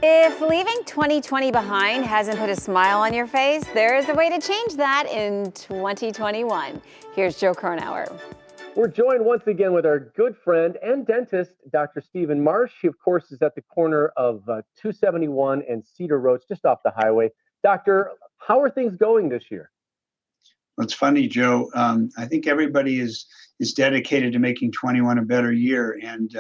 If leaving 2020 behind hasn't put a smile on your face, there is a way to change that in 2021. Here's Joe Cronauer. We're joined once again with our good friend and dentist, Dr. Stephen Marsh. He, of course, is at the corner of 271 and Cedar Roads, just off the highway. Doctor, how are things going this year? Well, it's funny, Joe. I think everybody is dedicated to making 21 a better year. And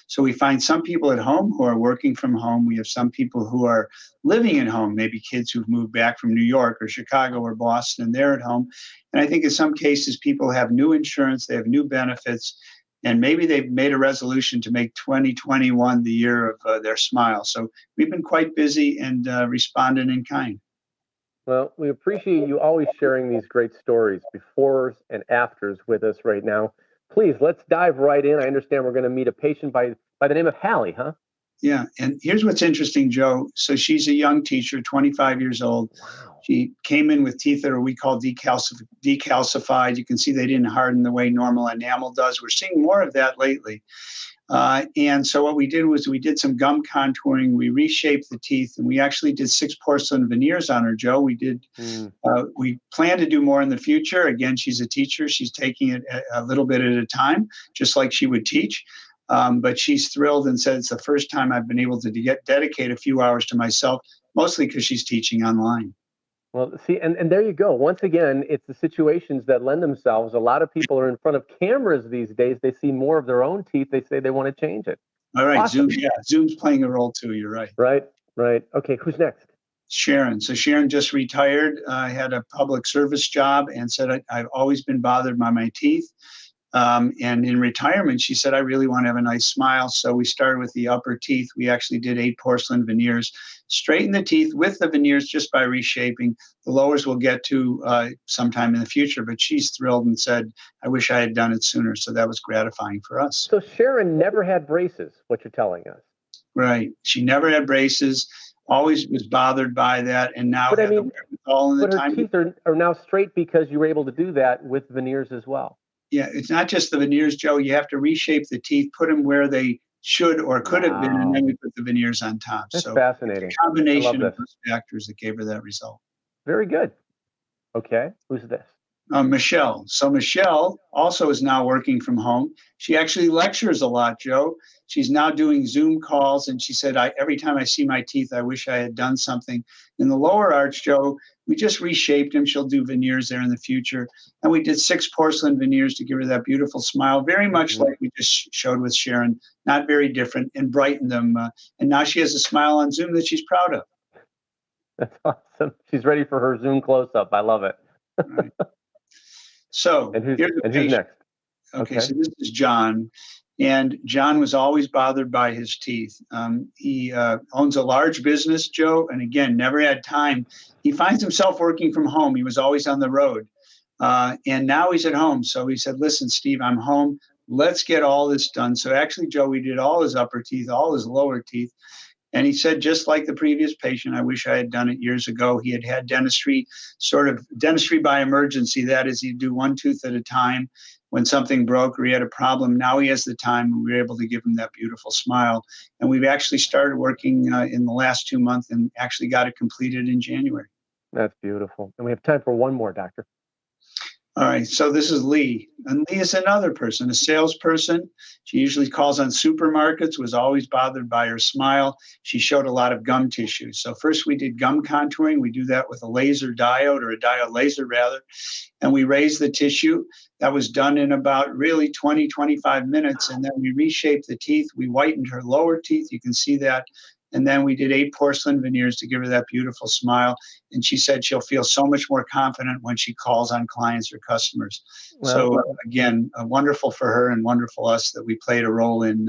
so we find some people at home who are working from home. We have some people who are living at home, maybe kids who've moved back from New York or Chicago or Boston, and they're at home. And I think in some cases, people have new insurance, they have new benefits, and maybe they've made a resolution to make 2021 the year of their smile. So we've been quite busy and responding in kind. Well, we appreciate you always sharing these great stories, befores and afters, with us right now. Please, let's dive right in. I understand we're going to meet a patient by the name of Hallie, huh? Yeah, and here's what's interesting, Joe. So she's a young teacher, 25 years old. Wow. She came in with teeth that are we call decalcified. You can see they didn't harden the way normal enamel does. We're seeing more of that lately. And so what we did was we did some gum contouring, we reshaped the teeth, and we actually did 6 porcelain veneers on her, Joe. We plan to do more in the future. Again, she's a teacher. She's taking it a little bit at a time, just like she would teach. But she's thrilled and said it's the first time I've been able to dedicate a few hours to myself, mostly because she's teaching online. Well, see, and there you go. Once again, it's the situations that lend themselves. A lot of people are in front of cameras these days. They see more of their own teeth. They say they want to change it. All right, Awesome. Zoom's playing a role too. You're right. Right. Okay, who's next? Sharon. So Sharon just retired, had a public service job, and said, I've always been bothered by my teeth. And in retirement, she said, I really want to have a nice smile. So we started with the upper teeth. We actually did 8 porcelain veneers, straighten the teeth with the veneers just by reshaping. The lowers we'll get to sometime in the future, but she's thrilled and said, I wish I had done it sooner. So that was gratifying for us. So Sharon never had braces, what you're telling us. Right. She never had braces, always was bothered by that. And now But I mean, her teeth are now straight because you were able to do that with veneers as well. Yeah, it's not just the veneers, Joe. You have to reshape the teeth, put them where they should or could have been, and then we put the veneers on top. That's fascinating. It's a combination of those factors that gave her that result. Very good. Okay, who's this? Michelle. So Michelle also is now working from home. She actually lectures a lot, Joe. She's now doing Zoom calls, and she said, every time I see my teeth, I wish I had done something. In the lower arch, Joe, we just reshaped them. She'll do veneers there in the future. And we did 6 porcelain veneers to give her that beautiful smile, very much like we just showed with Sharon, not very different, and brightened them. And now she has a smile on Zoom that she's proud of. That's awesome. She's ready for her Zoom close-up. I love it. Right. So who's next? Okay, so this is John. And John was always bothered by his teeth. He owns a large business, Joe, and again, never had time. He finds himself working from home. He was always on the road. And now he's at home. So he said, listen, Steve, I'm home. Let's get all this done. So actually, Joe, we did all his upper teeth, all his lower teeth. And he said, just like the previous patient, I wish I had done it years ago. He had dentistry, sort of dentistry by emergency. That is, he'd do 1 tooth at a time. When something broke or he had a problem, now he has the time, and we were able to give him that beautiful smile. And we've actually started working in the last 2 months and actually got it completed in January. That's beautiful. And we have time for one more, doctor. All right, so this is Lee. And Lee is another person, a salesperson. She usually calls on supermarkets, was always bothered by her smile. She showed a lot of gum tissue. So first we did gum contouring. We do that with a laser diode, or a diode laser rather. And we raised the tissue. That was done in about really 20, 25 minutes. And then we reshaped the teeth. We whitened her lower teeth. You can see that. And then we did 8 porcelain veneers to give her that beautiful smile. And she said she'll feel so much more confident when she calls on clients or customers. Wow. So again, wonderful for her and wonderful us that we played a role in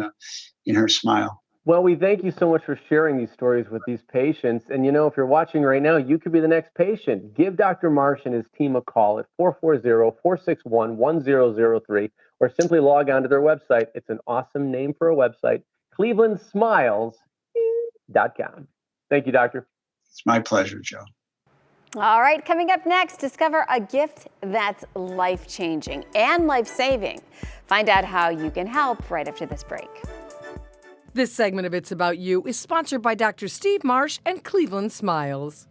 her smile. Well, we thank you so much for sharing these stories with these patients. And, you know, if you're watching right now, you could be the next patient. Give Dr. Marsh and his team a call at 440-461-1003, or simply log on to their website. It's an awesome name for a website, clevelandsmiles.com. Thank you, doctor. It's my pleasure, Joe. All right, coming up next, discover a gift that's life-changing and life-saving. Find out how you can help right after this break. This segment of It's About You is sponsored by Dr. Steve Marsh and Cleveland Smiles.